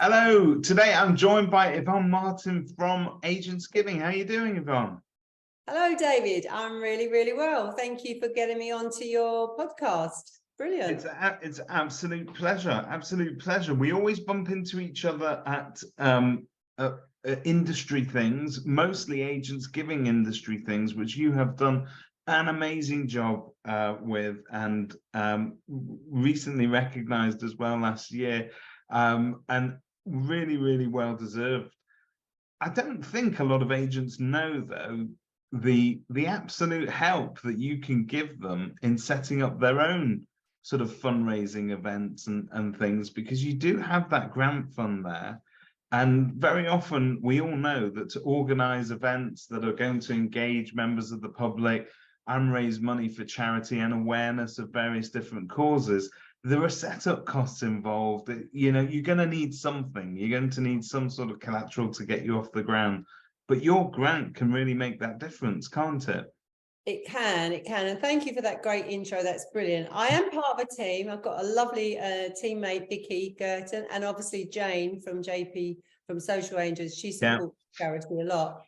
Hello, today I'm joined by Yvonne Martin from Agents Giving. How are you doing, Yvonne? Hello, David. I'm really well. Thank you for getting me onto your podcast. Brilliant. It's absolute pleasure. Absolute pleasure. We always bump into each other at industry things, mostly Agents Giving industry things, which you have done an amazing job with, and recently recognized as well last year, and really well deserved. I don't think a lot of agents know, though, the absolute help that you can give them in setting up their own sort of fundraising events and things, because you do have that grant fund there. And very often we all know that to organize events that are going to engage members of the public and raise money for charity and awareness of various different causes, there are setup costs involved. You know, you're going to need something. You're going to need some sort of collateral to get you off the ground. But your grant can really make that difference, can't it? It can. And thank you for that great intro. That's brilliant. I am part of a team. I've got a lovely teammate, Vicky Girton, and obviously Jane from JP from Social Angels. She supports charity a lot.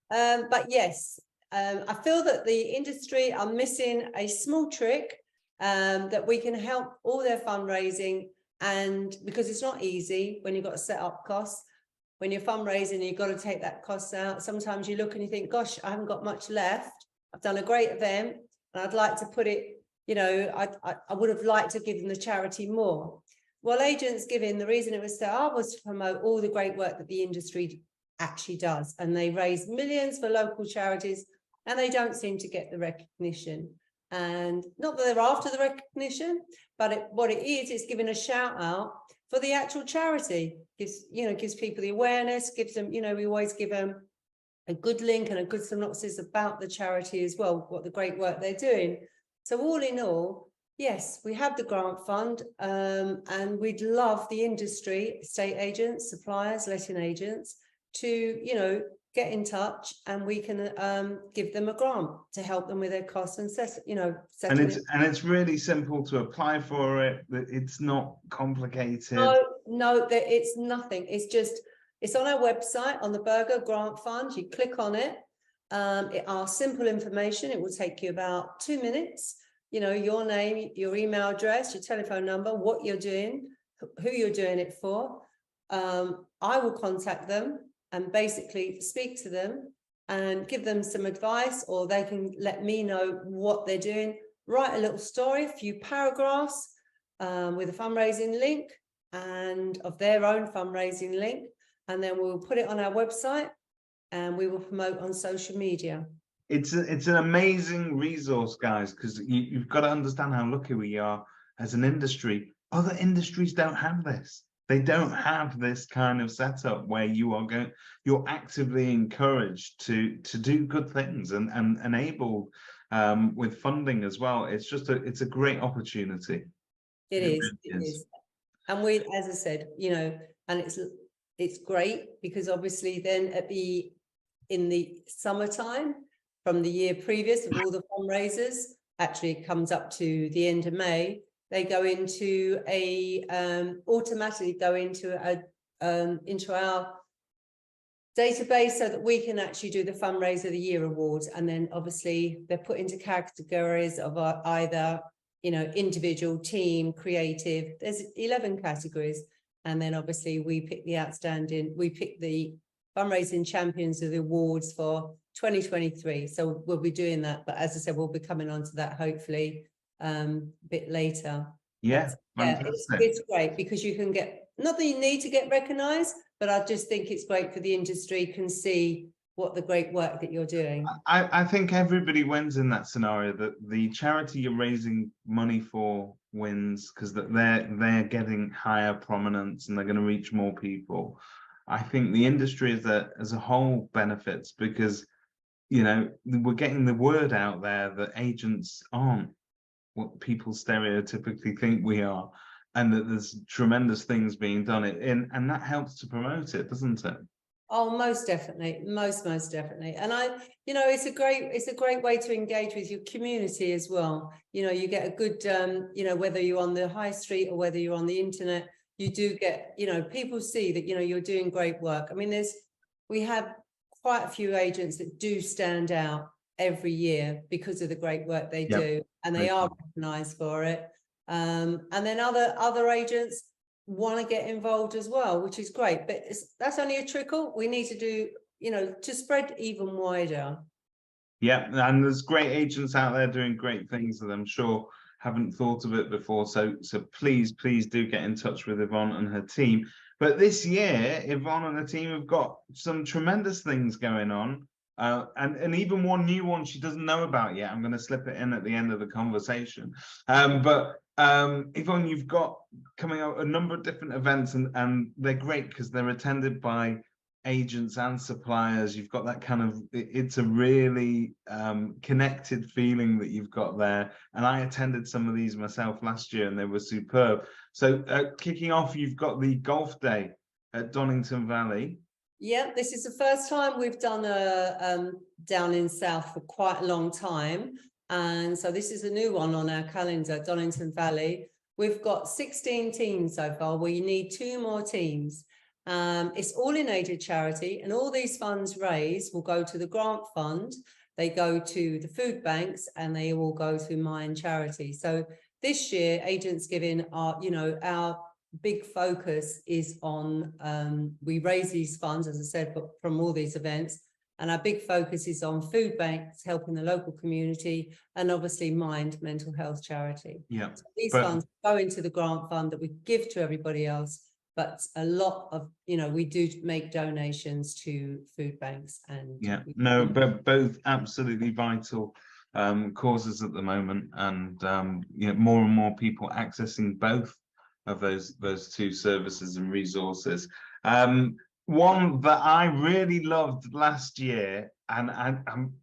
But yes, I feel that the industry are missing a small trick that we can help all their fundraising, and because it's not easy when you've got to set up costs. When you're fundraising, you've got to take that cost out. Sometimes you look and you think, gosh, I haven't got much left. I've done a great event and I'd like to put it, you know, I would have liked to give them the charity more. Well, Agents Giving, the reason it was set up was to promote all the great work that the industry actually does. And they raise millions for local charities and they don't seem to get the recognition. And not that they're after the recognition, but what it is giving a shout out for the actual charity. Gives people the awareness, gives them, we always give them a good link and a good synopsis about the charity as well, what the great work they're doing. So all in all, yes, we have the grant fund, and we'd love the industry, estate agents, suppliers, letting agents to, get in touch, and we can give them a grant to help them with their costs and it's really simple to apply for it. It's not complicated. No, it's nothing. It's on our website, on the Burger Grant Fund. You click on it. It asks simple information. It will take you about 2 minutes. Your name, your email address, your telephone number, what you're doing, who you're doing it for. I will contact them and basically speak to them and give them some advice, or they can let me know what they're doing. Write a little story, a few paragraphs with a fundraising link and of their own fundraising link. And then we'll put it on our website and we will promote on social media. It's an amazing resource, guys, because you've got to understand how lucky we are as an industry. Other industries don't have this. They don't have this kind of setup where you're actively encouraged to do good things and enabled with funding as well. It's a great opportunity. It is. And we, as I said, and it's great because obviously then in the summertime from the year previous of all the fundraisers, actually it comes up to the end of May, they go into automatically go into our database so that we can actually do the Fundraiser of the Year awards. And then obviously they're put into categories of either, individual, team, creative. There's 11 categories. And then obviously we pick the fundraising champions of the awards for 2023. So we'll be doing that. But as I said, we'll be coming on to that hopefully a bit later. It's great because you can not that you need to get recognized, but I just think it's great for the industry can see what the great work that you're doing. I think everybody wins in that scenario, that the charity you're raising money for wins because they're getting higher prominence and they're going to reach more people. I think the industry as a whole benefits because we're getting the word out there that agents aren't what people stereotypically think we are, and that there's tremendous things being done and that helps to promote it, doesn't it? Oh, most definitely, most definitely. And it's a great way to engage with your community as well. You get a good, whether you're on the high street or whether you're on the internet, you do get, you know, people see that, you know, you're doing great work. I mean, we have quite a few agents that do stand out every year because of the great work they do, and they are recognised for it. And then other agents want to get involved as well, which is great, but that's only a trickle. We need to do, you know, to spread even wider. Yeah, and there's great agents out there doing great things that I'm sure haven't thought of it before. So please do get in touch with Yvonne and her team. But this year, Yvonne and the team have got some tremendous things going on. And even one new one she doesn't know about yet. I'm going to slip it in at the end of the conversation. But Yvonne, you've got coming out a number of different events, and they're great because they're attended by agents and suppliers. You've got that kind of, it's a really connected feeling that you've got there. And I attended some of these myself last year and they were superb. So kicking off, you've got the golf day at Donington Valley. Yeah, this is the first time we've done a down in South for quite a long time. And so this is a new one on our calendar, Donington Valley. We've got 16 teams so far. We need 2 more teams. It's all in aided charity, and all these funds raised will go to the grant fund. They go to the food banks, and they all go to mine charity. So this year, Agents Giving are, you know, our big focus is on, we raise these funds, as I said, but from all these events, and our big focus is on food banks, helping the local community, and obviously Mind mental health charity. Yeah, so these funds go into the grant fund that we give to everybody else. But a lot of, you know, we do make donations to food banks, and but both absolutely vital causes at the moment, and you know, more and more people accessing both of those 2 services and resources. One that I really loved last year, and I'm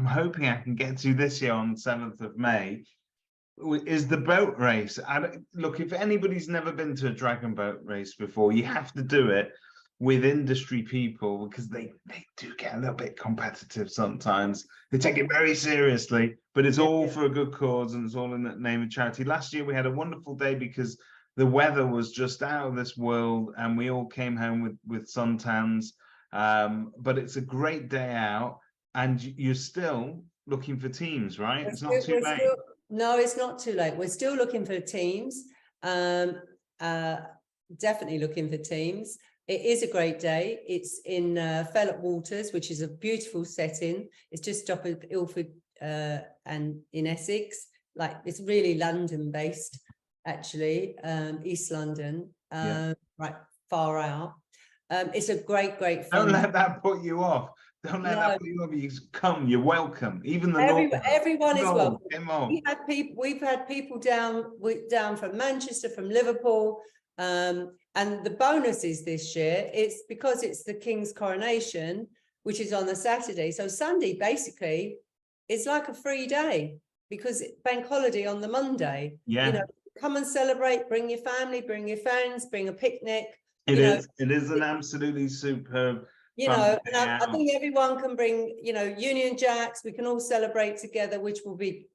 hoping I can get to this year on 7th of May, is the boat race. And look, if anybody's never been to a dragon boat race before, you have to do it with industry people, because they do get a little bit competitive sometimes. They take it very seriously, but it's all for a good cause, and it's all in the name of charity. Last year we had a wonderful day because the weather was just out of this world, and we all came home with suntans. But it's a great day out, and you're still looking for teams, right? It's not too late. No, it's not too late. We're still looking for teams. Definitely looking for teams. It is a great day. It's in Fellow Waters, which is a beautiful setting. It's just up at Ilford and in Essex. Like, it's really London based, actually, East London, right, far out. It's a great fun. Don't let that put you off. Don't let that put you off. You come, you're welcome. Even the everyone is welcome. We've had people down from Manchester, from Liverpool, and the bonus is this year, it's because it's the King's coronation, which is on the Saturday. So Sunday basically is like a free day, because it's bank holiday on the Monday. Yeah. You know, come and celebrate, bring your family, bring your friends, bring a picnic. It is an absolutely superb, you know, and I think everyone can bring, you know, Union Jacks. We can all celebrate together, which will be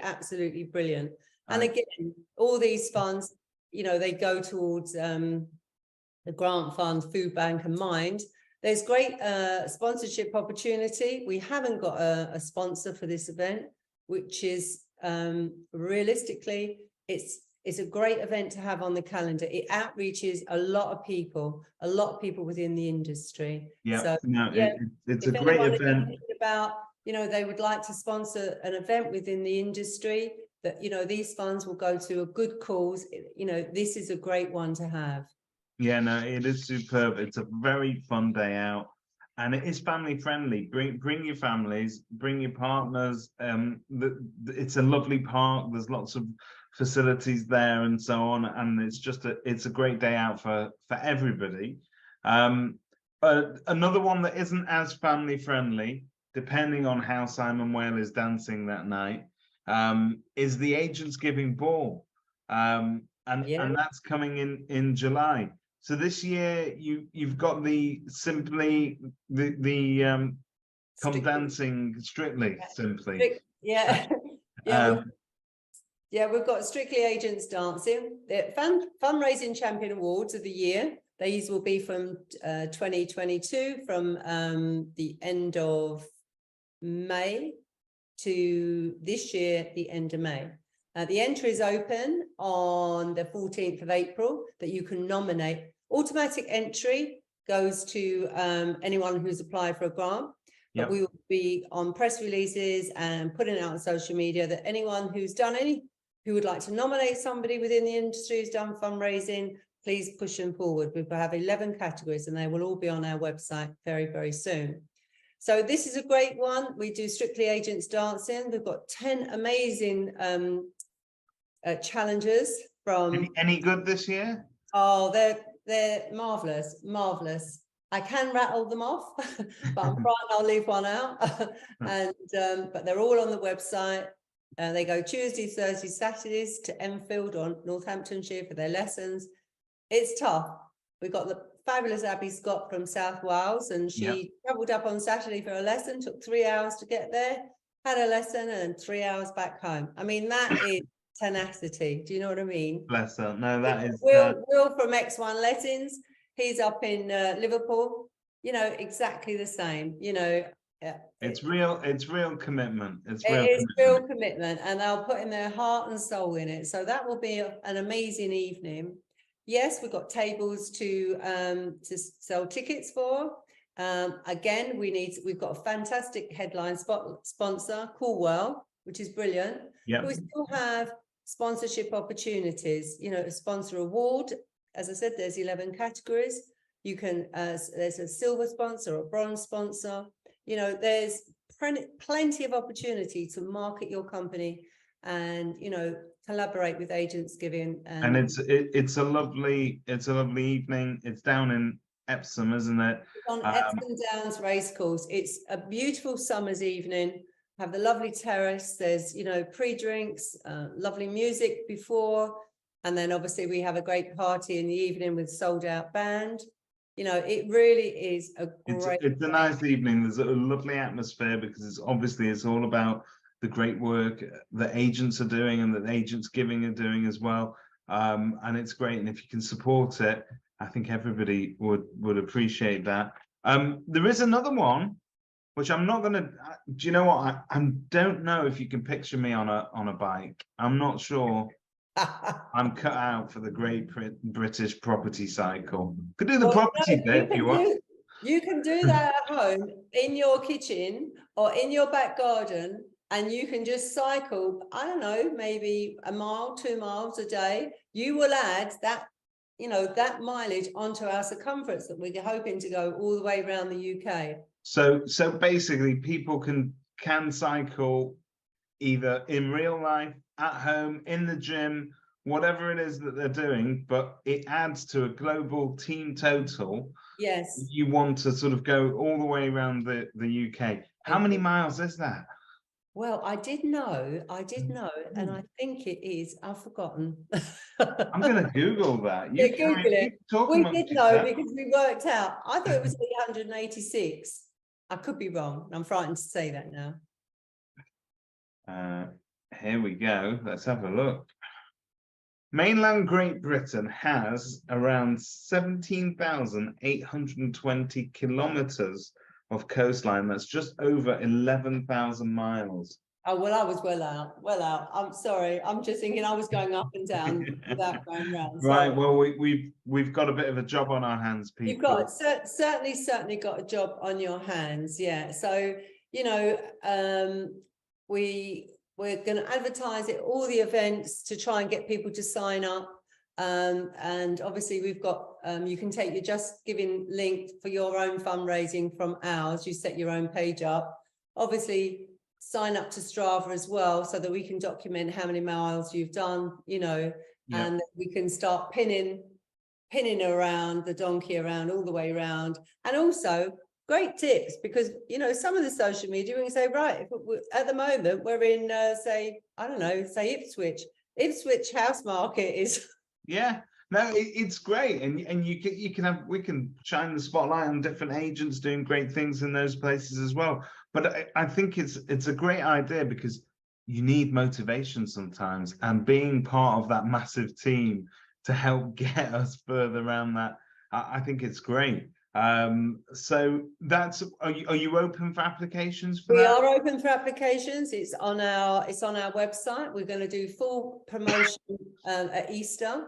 absolutely brilliant. And again, all these funds, you know, they go towards the grant fund, food bank, and Mind. There's great sponsorship opportunity. We haven't got a sponsor for this event, which is realistically, it's a great event to have on the calendar. It outreaches a lot of people within the industry. Yeah, so, it's a great event. About, you know, they would like to sponsor an event within the industry, that, you know, these funds will go to a good cause. You know, this is a great one to have. Yeah, no, it is superb. It's a very fun day out, and it is family friendly. Bring your families, bring your partners. It's a lovely park. There's lots of facilities there and so on, and it's a great day out for everybody. Another one that isn't as family friendly, depending on how Simon Whale is dancing that night, is the Agents Giving Ball, and that's coming in July. So this year you've got the come dancing strictly simply. Yeah, we've got Strictly Agents Dancing. The Fundraising Champion Awards of the year. These will be from 2022, from the end of May to this year, the end of May. The entry is open on the 14th of April that you can nominate. Automatic entry goes to anyone who's applied for a grant. But we will be on press releases and putting it out on social media that anyone who's done who would like to nominate somebody within the industry who's done fundraising, please push them forward. We have 11 categories and they will all be on our website very, very soon. So this is a great one. We do Strictly Agents Dancing. We've got 10 amazing challengers from... Any good this year? Oh, they're marvelous, marvelous. I can rattle them off, but I'm frightened I'll leave one out. But they're all on the website. They go Tuesdays, Thursdays, Saturdays to Enfield or Northamptonshire for their lessons. It's tough. We've got the fabulous Abby Scott from South Wales, and she travelled up on Saturday for a lesson, took 3 hours to get there, had a lesson and 3 hours back home. I mean, that is tenacity. Do you know what I mean? Bless her. No, that is... Will from X1 Lessons. He's up in Liverpool, you know, exactly the same, you know. It's real commitment. It's real commitment, and they'll put in their heart and soul in it. So that will be an amazing evening. Yes, we've got tables to sell tickets for. Again, we've got a fantastic headline sponsor, Coolwell, which is brilliant. Yeah. We still have sponsorship opportunities, you know, a sponsor award. As I said, there's 11 categories. You can, there's a silver sponsor, a bronze sponsor. You know, there's plenty of opportunity to market your company and, you know, collaborate with Agents Giving. And it's a lovely evening. It's down in Epsom, isn't it? It's on Epsom Downs Racecourse. It's a beautiful summer's evening. Have the lovely terrace. There's, you know, pre-drinks, lovely music before. And then obviously we have a great party in the evening with sold out band. You know, it really is a great... It's a nice evening. There's a lovely atmosphere because it's all about the great work that agents are doing and that Agents Giving are doing as well. And it's great. And if you can support it, I think everybody would appreciate that. There is another one, which I'm not going to... Do you know what? I don't know if you can picture me on a bike. I'm not sure. I'm cut out for the Great British Property Cycle. Could do the property bit if you want. You can do that at home in your kitchen or in your back garden, and you can just cycle, I don't know, maybe a mile, 2 miles a day. You will add that, you know, that mileage onto our circumference that we're hoping to go all the way around the UK. So basically people can cycle either in real life, at home, in the gym, whatever it is that they're doing, but it adds to a global team total. Yes. You want to sort of go all the way around the UK. How many miles is that? Well, I did know, and I think it is, I've forgotten. I'm going to Google that. Yeah, Google it. We did know because we worked out. I thought it was 886. I could be wrong. I'm frightened to say that now. Here we go. Let's have a look. Mainland Great Britain has around 17,820 kilometers of coastline. That's just over 11,000 miles. Oh, well, I was well out. I'm sorry. I'm just thinking I was going up and down without going round. So. Right. Well, we've got a bit of a job on our hands, people. You've got certainly got a job on your hands. Yeah. So, you know, we're going to advertise it, all the events, to try and get people to sign up. And obviously we've got, you can take your Just Giving link for your own fundraising from ours. You set your own page up. Obviously sign up to Strava as well, so that we can document how many miles you've done, you know, and we can start pinning around the donkey around all the way around. And also, great tips, because, you know, some of the social media, we can say, right, at the moment we're in, say, I don't know, say Ipswich house market is. Yeah, no, it's great, and we can shine the spotlight on different agents doing great things in those places as well. But I think it's a great idea, because you need motivation sometimes, and being part of that massive team to help get us further around that, I think it's great. So that's, are you open for applications for We that? are open for applications. It's on our website. We're going to do full promotion at Easter,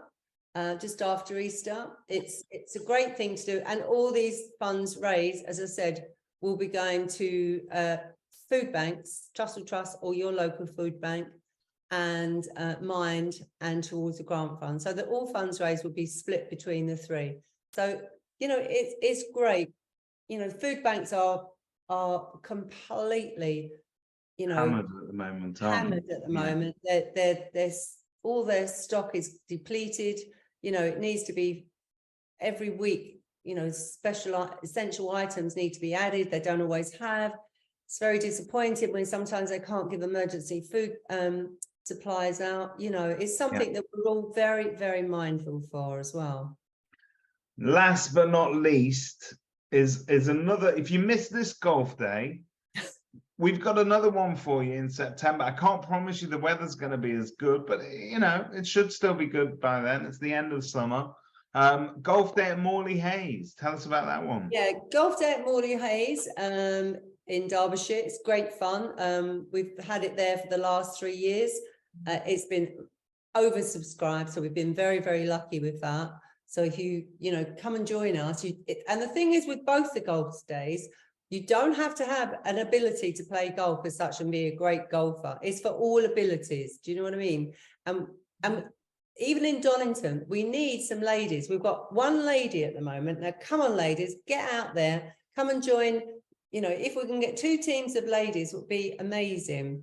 just after Easter. It's a great thing to do, and all these funds raised, as I said, will be going to food banks, Trussell Trust or your local food bank, and Mind, and towards the grant fund, so that all funds raised will be split between the three. So, you know, it's great. You know, food banks are completely, you know, Hammered at the moment, aren't hammered at the Yeah. moment. There's all their stock is depleted. You know, it needs to be every week. You know, special essential items need to be added. They don't always have. It's very disappointing when sometimes they can't give emergency food supplies out. You know, it's something that we're all very, very mindful for as well. Last but not least is another, if you miss this golf day, we've got another one for you in September. I can't promise you the weather's going to be as good, but you know, it should still be good by then. It's the end of summer. Golf day at Morley Hayes. Tell us about that one. Yeah, golf day at Morley Hayes in Derbyshire. It's great fun. We've had it there for the last 3 years. It's been oversubscribed, so we've been very, very lucky with that. So if you know, come and join us. And the thing is, with both the golf days, you don't have to have an ability to play golf as such and be a great golfer. It's for all abilities. Do you know what I mean? And even in Donington, we need some ladies. We've got one lady at the moment. Now, come on, ladies, get out there, come and join. You know, if we can get 2 teams of ladies, it would be amazing.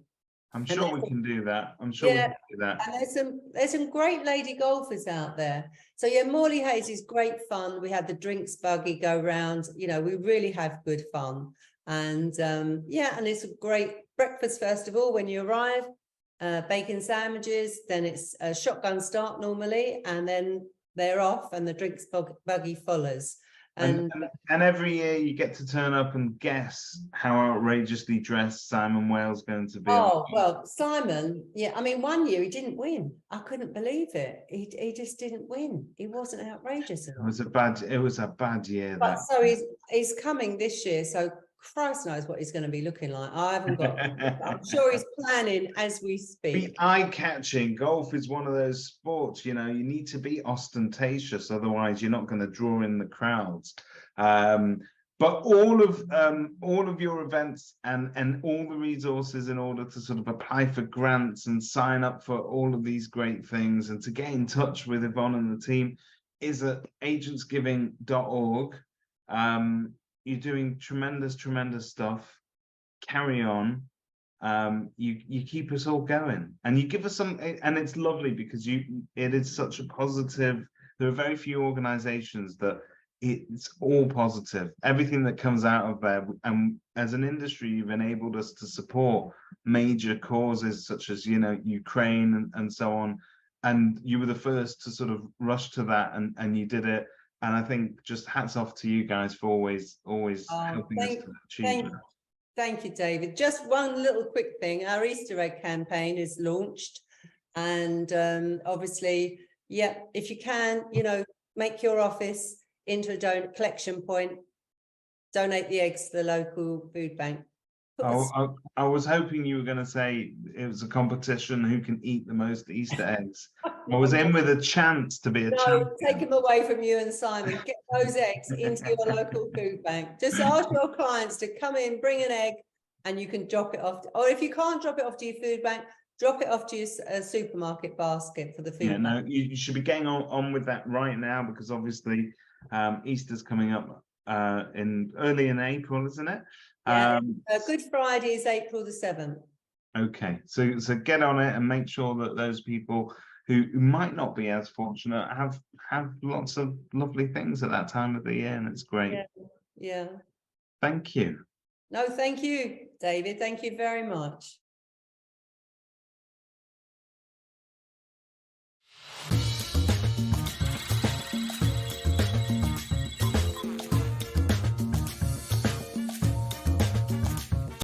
I'm sure we can do that. I'm sure we can do that. And there's some great lady golfers out there. So yeah, Morley Hayes is great fun. We had the drinks buggy go round. You know, we really have good fun. And yeah, and it's a great breakfast first of all when you arrive. Bacon sandwiches, then it's a shotgun start normally, and then they're off and the drinks buggy follows. And every year you get to turn up and guess how outrageously dressed Simon Wales going to be. Oh, well, Simon, yeah, I mean, one year he didn't win. I couldn't believe it. He just didn't win. He wasn't outrageous enough. It was a bad year. But so he's coming this year, so Christ knows what he's going to be looking like. I haven't got, I'm sure he's planning as we speak. Be eye-catching. Golf is one of those sports, you know, you need to be ostentatious, otherwise you're not going to draw in the crowds. But all of your events and all the resources in order to sort of apply for grants and sign up for all of these great things and to get in touch with Yvonne and the team is at agentsgiving.org. You're doing tremendous stuff. Carry on. You keep us all going, and you give us some, and it's lovely because it is such a positive. There are very few organizations that it's all positive, everything that comes out of there. And as an industry, you've enabled us to support major causes such as, you know, Ukraine and so on, and you were the first to sort of rush to that, and you did it. And I think just hats off to you guys for always helping us to achieve that. Thank you, David. Just one little quick thing. Our Easter egg campaign is launched. And obviously, yeah, if you can, you know, make your office into a collection point, donate the eggs to the local food bank. I was hoping you were going to say it was a competition who can eat the most Easter eggs. I was in with a chance to be a champion. Take them away from you and Simon. Get those eggs into your local food bank. Just ask your clients to come in, bring an egg, and you can drop it off. Or if you can't drop it off to your food bank, drop it off to your supermarket basket for the food bank. No, you should be getting on with that right now, because obviously Easter's coming up early in April, isn't it? Yeah, Good Friday is April the 7th. Okay, so get on it and make sure that those people who might not be as fortunate have lots of lovely things at that time of the year, and it's great. Yeah. Thank you. No, thank you, David. Thank you very much.